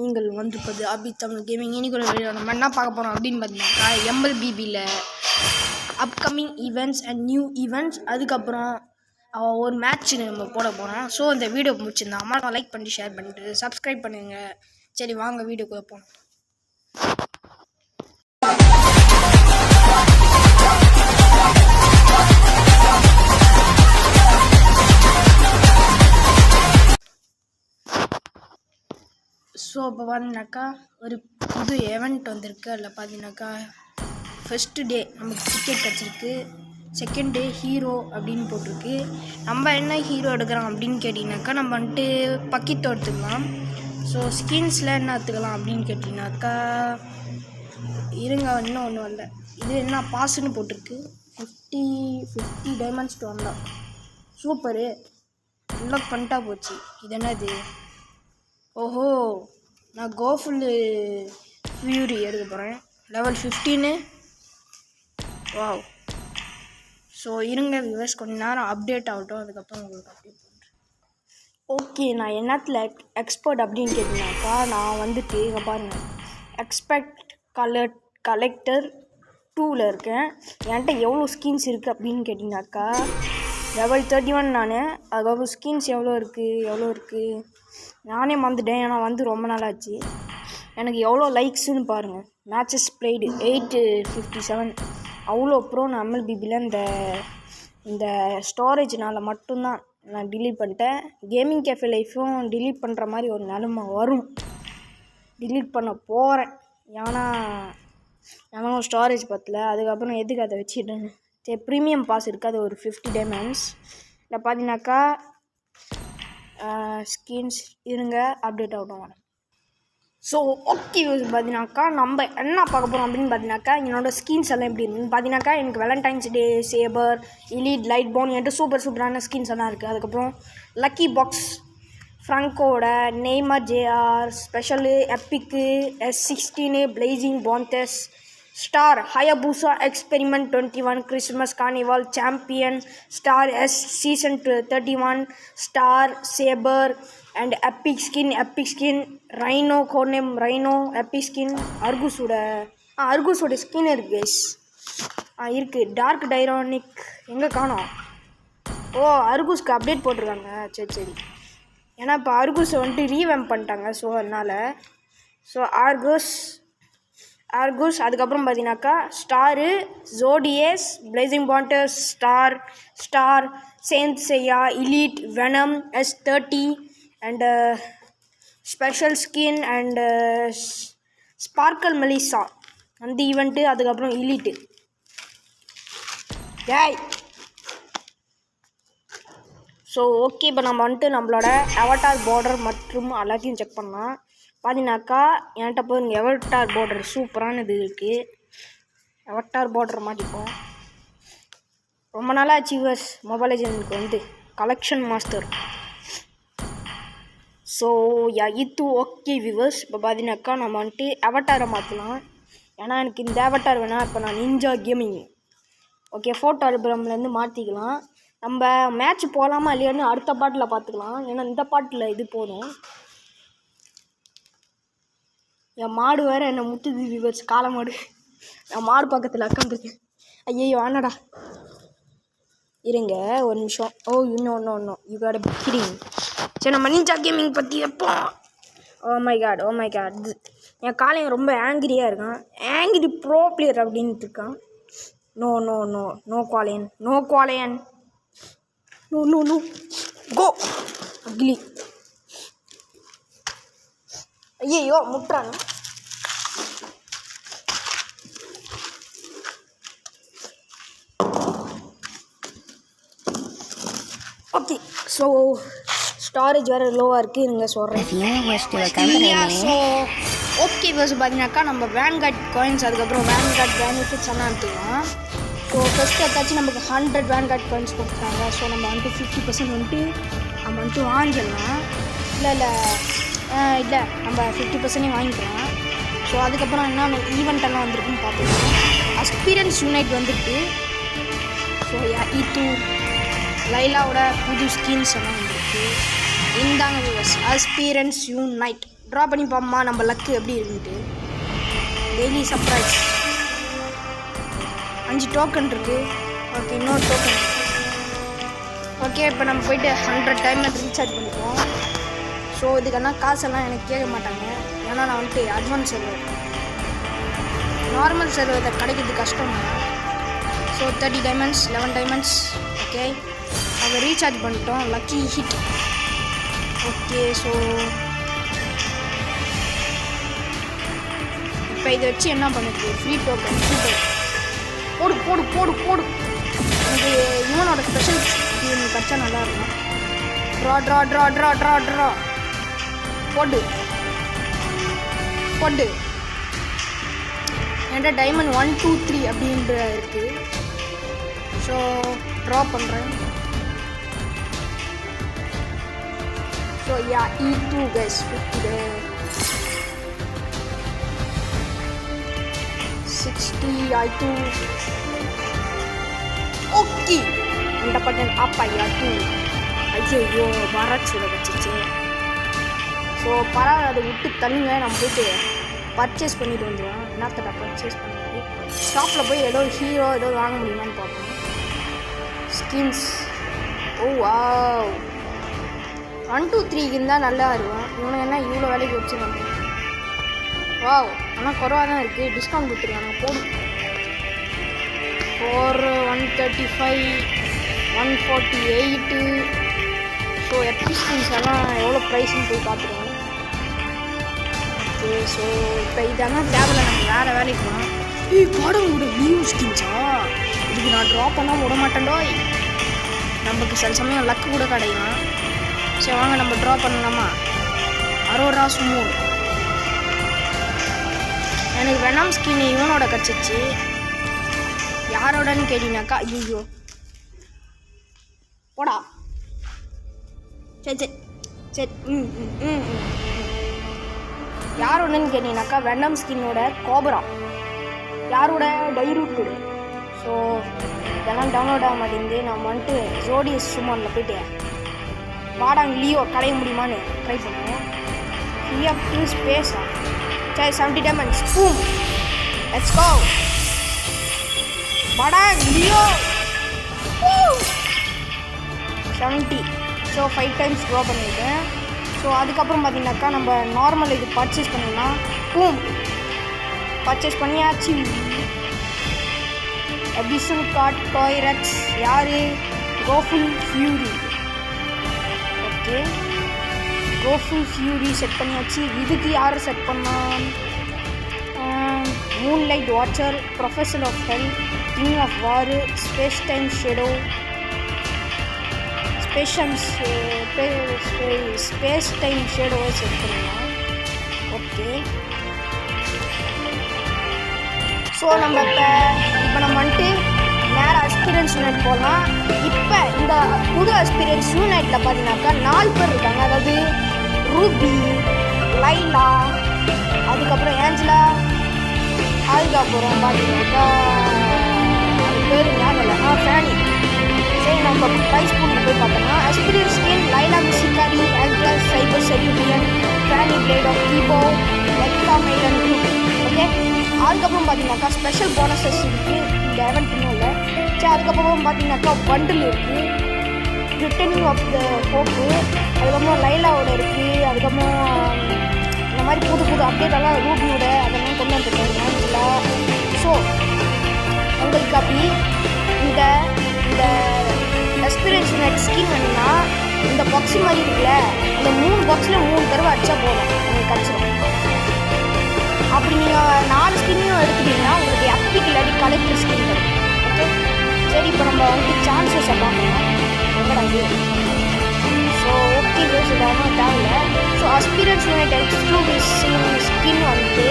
நீங்கள் வந்திருப்பது அபி தமிழ் கேமிங். இன்னைக்கு ஒரு வீடியோ நம்ம என்ன பார்க்க போகிறோம் அப்படின்னு பார்த்தீங்கன்னாக்கா MLBBயில் upcoming events and new events, அதுக்கப்புறம் ஒரு மேட்ச் நம்ம போட போகிறோம். ஸோ இந்த வீடியோ முடிச்சிருந்தா அம்மா லைக் பண்ணிட்டு ஷேர் பண்ணிட்டு சப்ஸ்கிரைப் பண்ணுங்கள். சரி வாங்க வீடியோக்குள்ளே போகணும். ஸோ இப்போ பார்த்தீங்கன்னாக்கா ஒரு புது ஈவெண்ட் வந்திருக்கு. அதில் பார்த்தீங்கன்னாக்கா ஃபஸ்ட்டு டே நமக்கு டிக்கெட் கிடச்சிருக்கு, செகண்ட் டே ஹீரோ அப்படின்னு போட்டிருக்கு. நம்ம என்ன ஹீரோ எடுக்கிறோம் அப்படின்னு கேட்டிங்கனாக்கா நம்ம வந்துட்டு பக்கித்தோ எடுத்துக்கலாம். ஸோ ஸ்கின்ஸில் என்ன எடுத்துக்கலாம் அப்படின்னு கேட்டிங்கனாக்கா இருங்க, இன்னும் ஒன்றும் இல்லை. இது என்ன பாஸ்ன்னு போட்டிருக்கு, 50 diamonds to unlock. Super, unlock பண்ணிட்டா போச்சு. இது என்னது? ஓஹோ, நான் கோஃபுல்லு ஃபியூரி எடுக்க போகிறேன், லெவல் 15. வாவ். ஸோ இருங்க வியூவர்ஸ், கொஞ்சம் நேரம் அப்டேட் ஆகட்டும், அதுக்கப்புறம் உங்களுக்கு அப்டேட் பண்ணுறேன். ஓகே, நான் என்னத்தில் எக்ஸ்பர்ட் அப்படின்னு கேட்டிங்கனாக்கா நான் வந்துட்டு இங்கே பாருங்கள், எக்ஸ்பெக்ட் கலெக்டர் 2ல் இருக்கேன். என்கிட்ட எவ்வளோ ஸ்கின்ஸ் இருக்குது அப்படின்னு கேட்டிங்கனாக்கா லெவல் 31 நான். அதுக்கப்புறம் ஸ்கின்ஸ் எவ்வளோ இருக்குது நானே மறந்துட்டேன், ஏன்னா வந்து ரொம்ப நாள் ஆச்சு. எனக்கு எவ்வளோ லைக்ஸுன்னு பாருங்கள், மேட்சஸ் ப்ளேடு 857. அவ்வளோ அப்புறம் நான் MLBBயில் இந்த ஸ்டோரேஜ்னால் மட்டும்தான் நான் டிலீட் பண்ணிட்டேன். கேமிங் கேஃபே லைஃப்பும் டிலீட் பண்ணுற மாதிரி ஒரு நிலமை வரும். டிலீட் பண்ண போகிறேன், ஏன்னா ஸ்டோரேஜ் பற்றல. அதுக்கப்புறம் எதுக்கு அதை வச்சுட்டேன்னு சரி, ப்ரீமியம் பாஸ் இருக்குது, அது ஒரு 50 டைமண்ட்ஸ். இதில் பார்த்தீங்கன்னாக்கா ஸ்கின்ஸ் இருங்க அப்டேட் ஆகட்டும் வரேன். ஸோ ஓகே பார்த்தீங்கன்னாக்கா நம்ம என்ன பார்க்க போகிறோம் அப்படின்னு பார்த்தீங்கன்னாக்கா என்னோடய ஸ்கின்ஸ் எல்லாம் எப்படி இருக்குன்னு பார்த்தீங்கன்னாக்கா எனக்கு Valentine's day, saber, elite, light born என்கிட்ட சூப்பரான ஸ்கின்ஸ் எல்லாம் இருக்குது. அதுக்கப்புறம் லக்கி பாக்ஸ், ஃப்ராங்கோட, Neymar Jr, special, epic, S16, blazing panthers, star, Hayabusa experiment 21, Christmas carnival, champion, star S season 31, star, saber and epic skin, rhino, கோர்னேம் rhino, epic skin, அர்குஸோட skin இருக்குது guys. இருக்குது. டார்க் டைரானிக் எங்கே காணோம்? ஓ, அர்குஸ்க்கு update போட்டிருக்காங்க. சரி, ஏன்னா இப்போ அர்குஸை வந்துட்டு ரீவேம்ப் பண்ணிட்டாங்க. ஸோ அதனால் ஆர்குஸ். அதுக்கப்புறம் பார்த்தீங்கன்னாக்கா ஸ்டாரு, ஜோடியஸ், blazing panthers, star, Saint Seiya, elite, venom, S30 and special skin and sparkle Melissa அந்த ஈவெண்ட்டு. அதுக்கப்புறம் இலீட்டு. ஸோ ஓகே, இப்போ நம்ம வந்துட்டு நம்மளோட அவட்டார் பார்டர் மற்றும் எல்லாத்தையும் செக் பண்ணலாம். பார்த்தீங்கன்னாக்கா என்கிட்ட போய் இங்கே அவட்டார் பார்டர் சூப்பரானது இருக்குது. அவட்டார் பார்டர் மாட்டிப்போம். ரொம்ப நாளாக அச்சீவர்ஸ் மொபைல் லெஜெண்டுக்கு வந்து கலெக்ஷன் மாஸ்டர். ஸோ இது ஓகே வியூவர்ஸ், இப்போ பார்த்தீங்கன்னாக்கா நம்ம வந்துட்டு அவட்டாரை மாற்றலாம். ஏன்னா எனக்கு இந்த அவட்டார் வேணால் இப்போ நான் நிஞ்சா கேமிங் ஓகே ஃபோட்டோ ஆல்பம்லேருந்து மாற்றிக்கலாம். நம்ம மேட்ச் போகலாமா இல்லையான்னு அடுத்த பாட்டில் பார்த்துக்கலாம், ஏன்னா இந்த பாட்டில் இது போதும். என் மாடு வேறு என்னை முட்டுது வியூவர்ஸ், காளை மாடு. என் மாடு பக்கத்தில் உட்காந்துருக்கேன். ஐயோ ஆனடா, இருங்க ஒரு நிமிஷம். ஓ இன்னும் யூ காட் கிடிங். சரி, நம்ம நிஞ்சா கேமிங் பற்றி வைப்போம். ஓ மை காட் என் காளையன் ரொம்ப ஆங்கிரியாக இருக்கான். ஆங்கிரி ப்ரோ பிளேயர் அப்படின்ட்டு இருக்கான். No குவாலையன் no go ugly. ஐயோ முட்டுறாங்க. ஓகே, ஸோ ஸ்டோரேஜ் வேறு லோவாக இருக்குது, நீங்கள் சொல்கிறேன். ஸோ ஓகே பஸ் பார்த்தீங்கன்னாக்கா நம்ம வேன்கார்ட் காயின்ஸ், அதுக்கப்புறம் வேன்கார்ட் பெனிஃபிட்ஸ் எல்லாம் எடுத்துக்கலாம். ஸோ ஃபஸ்ட்டு ஏதாச்சும் நமக்கு 100 வேன்கார்ட் காயின்ஸ் கொடுத்துருக்காங்க. ஸோ நம்ம வந்துட்டு 50% வந்துட்டு நம்ம வந்துட்டு வாங்கிடலாம். இல்லை நம்ம 50% வாங்கிக்கலாம். ஸோ அதுக்கப்புறம் என்ன ஈவெண்ட் எல்லாம் வந்திருக்குன்னு பார்த்துக்கலாம். அஸ்பீரியன்ஸ் யூனைட் வந்துருக்கு. ஸோ இது லைலாவோட புது ஸ்கின்ஸ் எல்லாம் வந்துருக்கு. இந்தாங்க வியூவர்ஸ், அஸ்பீரியன்ஸ் யூனைட். ட்ரா பண்ணி பார்ப்போமா நம்ம லக்கு எப்படி இருக்குன்ட்டு. டெய்லி சர்ப்ரைஸ் 5 டோக்கன் இருக்குது. ஓகே, இன்னொரு டோக்கன். ஓகே, இப்போ நம்ம போய்ட்டு 100 டைமில் ரீசார்ஜ் பண்ணிப்போம். ஸோ இதுக்கான காசெல்லாம் எனக்கு கேட்க மாட்டாங்க, ஏன்னா நான் வந்துட்டு அட்வான்ஸ் சர்வர். நார்மல் சர்வர் இதை கிடைக்கிறது கஷ்டம் தான். So 30 diamonds, 11 diamonds. ஓகே, அதை ரீசார்ஜ் பண்ணிட்டோம். Lucky hit. ஓகே, ஸோ இப்போ இதை வச்சு என்ன பண்ணுறது? Free token. சூப்பர். போடு போடு போடு போடு. எனக்கு இவனோட ஸ்பெஷல் எனக்கு கிடச்சா நல்லாயிருக்கும். Draw draw draw draw draw draw. போடு போடு. என்கிட்ட டைமண்ட் 1 2 3 அப்படின்ற இருக்குது. ஸோ ட்ரா பண்ணுறேன். So yeah E2 guys 50 60 I2. Okay, இந்த பட்டன் அப்பா I2. ஐயோ மரச்சூட வச்சிச்சு. ஸோ பரவாயில்ல, அதை விட்டு தள்ளுங்க. நம்ம போய்ட்டு பர்ச்சேஸ் பண்ணிட்டு வந்துடுவோம். என்னத்தடா பர்ச்சேஸ் பண்ணிட்டு ஷாப்பில் போய் ஏதோ ஹீரோ ஏதோ வாங்க முடியுமான்னு பார்ப்போம். ஸ்கின்ஸ். ஓ வாவ், 1 2 3க்கு இருந்தால் நல்லா இருக்கும். இவனுக்கு என்ன இவ்வளோ வேலைக்கு வச்சுருக்காங்க? வாவ், ஆனால் குறவாக தான் இருக்குது. டிஸ்கவுண்ட் கொடுத்துருக்காங்க. போடும். 4 135 148. ஸோ எப்டி ஸ்கின்ஸ் எல்லாம் எவ்வளோ ப்ரைஸ்ன்னு போய் பார்த்துருவோம். ஓகே, ஸோ இப்போ இதெல்லாம் தேவையில்ல, நம்ம வேறு வேலைக்கு போகலாம். பாடம் கூட நியூ ஸ்கின்ஸா? இதுக்கு நான் ட்ரா பண்ணால் விட மாட்டேன்டோ. நமக்கு சில சமயம் லக்கு கூட கிடைக்கலாம். சரி வாங்க நம்ம ட்ரா பண்ணலாமா? அரோரா ஸ்மூல். எனக்கு வெனம் ஸ்கின் இவனோட கிடச்சிச்சு. யாரோடன்னு கேட்டீங்கன்னாக்கா ஐயோ போடா. சரி சரி சரி. யாரோடன்னு கேட்டீங்கன்னாக்கா வெனம் ஸ்கின்னோட கோபரா. யாரோட டைரூட்டோட. ஸோ இதெல்லாம் டவுன்லோட் ஆக மாட்டேங்குது. நம்ம வந்துட்டு ஜோடியஸ் சுமாரில் போய்ட்டு வாடாங்க லியோ கடைய முடியுமான்னு ட்ரை பண்ணுவோம். லியோ ப்ளூ ஸ்பேஸா? சரி 70 டைமண்ட்ஸ். Boom, let's go. வாடாங்க லியோ 70. ஸோ 5 டைம்ஸ் ட்ரா பண்ணியிருக்கேன். ஸோ அதுக்கப்புறம் பார்த்தீங்கன்னாக்கா நம்ம நார்மல் இது பர்ச்சேஸ் பண்ணிடலாம். பூம், பர்ச்சேஸ் பண்ணியாச்சு. அபிசல் கார்ட் டாய்ரெக்ஸ். யார்? கோஃபுல் ஃபியூரி. ஓகே, கோஃபுல் ஃபியூரி செட் பண்ணியாச்சு. இதுக்கு யார் செட் பண்ணால்? Moonlight watcher, professor of hell, king of war, space time shadow, space time ஷேடோவை செட் பண்ணலாம். ஓகே, ஸோ நம்ம இப்போ நம்ம வந்துட்டு நேராக எக்ஸ்பீரியன்ஸ் யூனிட் போகலாம். இப்போ இந்த புது எக்ஸ்பீரியன்ஸ் யூனிட்டில் பார்த்தீங்கன்னாக்கா 4 பேர் இருக்காங்க. அதாவது ரூபி, லைலா, அதுக்கப்புறம் ஏஞ்சலா, அதுக்கப்புறம் பார்த்தீங்கன்னாக்கா அது பேர் ஞாபகம் ஃபேனி. சரி நம்ம ப்ரைஸ் பூலில் போய் பார்த்தோம்னா எக்ஸ்பீரியன்ஸ் ஸ்கின் லைலா மிசிகாரி, ஏஞ்சலா சைபர் செரிபியன், ஃபேனி பிளேட் ஆஃப் கீபோ, லெக்டா மெய்டன் குரூப். ஓகே, அதுக்கப்புறம் பார்த்தீங்கன்னாக்கா ஸ்பெஷல் போனஸஸ் இருக்குது. இந்த event இன்னும் இல்லை. சரி, அதுக்கப்புறம் பார்த்தீங்கன்னாக்கா பண்டில் இருக்குது. ரிட்டர்னிங் ஆஃப் த ஹோப்பு, அதுக்கப்புறம் லைலாவோட இருக்குது. அதுக்கப்புறம் இந்த மாதிரி புது புது அப்டேட்டெல்லாம் ரூபியோட அதெல்லாம் கொண்டு வந்துருக்காங்க ஆக்சுவலா. ஸோ உங்களுக்கு அப்படி இந்த இந்த எக்ஸ்பீரியன்ஸ் யூனிட் ஸ்கின் வேணும்னா இந்த பாக்ஸு மாதிரி இருக்குல்ல, இந்த 3 பாக்ஸில் 3 தடவை அடித்தா போதும் உங்களுக்கு கிடச்சிடும். அப்படி நீங்கள் 4 ஸ்கின்னையும் எடுத்துட்டீங்கன்னா உங்களுக்கு எப்பிக் இல்லாட்டி கலெக்டர் ஸ்கின் தரும். ஓகே, சரி இப்போ நம்ம வந்துட்டு சான்சஸை பார்க்கணும். எங்கடாது? ஸோ ஓகே பேஸ் இதெல்லாம் தேவையில்லை. So experience unit exclusive skin வந்துட்டு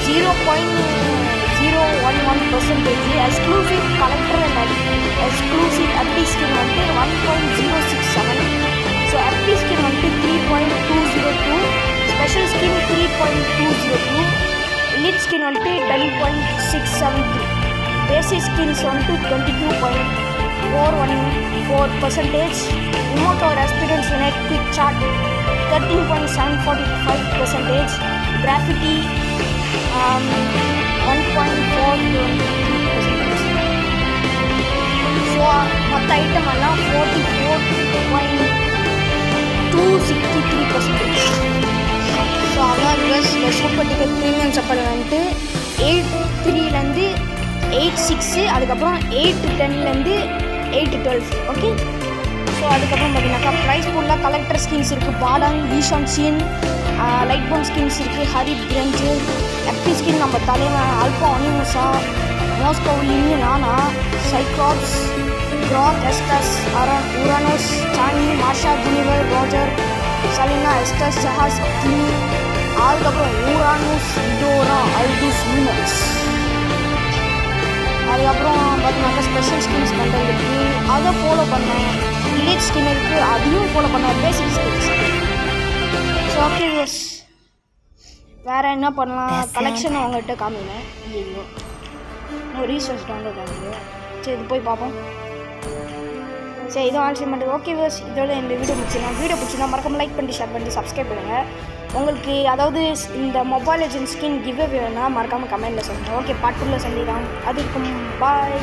0.011%, exclusive collector and exclusive epic skin வந்துட்டு 1.067. ஸோ எப்பி ஸ்கின் வந்துட்டு 3.202, ஸ்பெஷல் ஸ்கின் 3.202, எலிட் ஸ்கின் வந்துட்டு 10.673, பேசிக் ஸ்கின்ஸ் வந்துட்டு 22.414%, ரிமோட் ஒரு experience unit quick chart 13.745%, Graffiti 1.423%. So மற்ற ஐட்டம் எல்லாம் 44.263%. ஸோ அதான் இந்த சூப்பர் டிக்கெட் ப்ரீமியம் சப்பல் வந்துட்டு 8.3லேருந்து 8.6, அதுக்கப்புறம் 8.10லேருந்து 8.12. ஓகே. ஸோ அதுக்கப்புறம் பார்த்தீங்கன்னாக்கா ப்ரைஸ் ஃபுல்லாக கலெக்டர் ஸ்கின்ஸ் இருக்குது. பாடாங், ஈஷான் சீன், லைட் போன் ஸ்கின்ஸ் இருக்குது. ஹரித் கிரஞ்சு, எப்பி ஸ்கின் நம்ம தலைவன் அல்பா அனிமுசா, மோஸ்கோ லின்னு நானா, சைக்ளாப்ஸ், க்ராக், எஸ்டஸ், உரானோஸ், சானி, மாஷா, குனிவர், ரோஜர், சலினா, எஸ்டஸ், ஜஹாஸ், கினி, அதுக்கப்புறம் ஊரானோஸ், இடோரா, அல்டூஸ், லூனஸ். அதுக்கப்புறம் பார்த்தீங்கன்னாக்கா ஸ்பெஷல் ஸ்கின்ஸ் பண்ணுறது இருக்குது, அதை ஃபாலோ பண்ணேன். வில்லேஜ் ஸ்கின் இருக்குது, அதையும் ஃபாலோ பண்ணேன். பேசிக் ஸ்கின்ஸ். ஸோ ஓகே யூஸ், வேறு என்ன பண்ணலாம்? கலெக்ஷன் அவங்ககிட்ட காமினேன். ஐயோ இன்னும் ரீசர்ச் டவுன்லோட் ஆகுது. சரி இது போய் பார்ப்போம். சரி இதுவும் ஆன்சர் பண்ணுறது. ஓகே யூஸ், இதோட இந்த வீடியோ பிடிச்சிருந்தா மறக்காம லைக் பண்ணி ஷேர் பண்ணி சப்ஸ்கிரைப் பண்ணுங்கள். உங்களுக்கு அதாவது இந்த மொபைல் லெஜெண்ட்ஸ் ஸ்கின் கிவ் வேணும்னா மறக்காமல் கமெண்ட்டில் சொல்லுங்கள். ஓகே, பார்ட் 2ல சந்திக்கலாம். அதுக்கும் பாய்.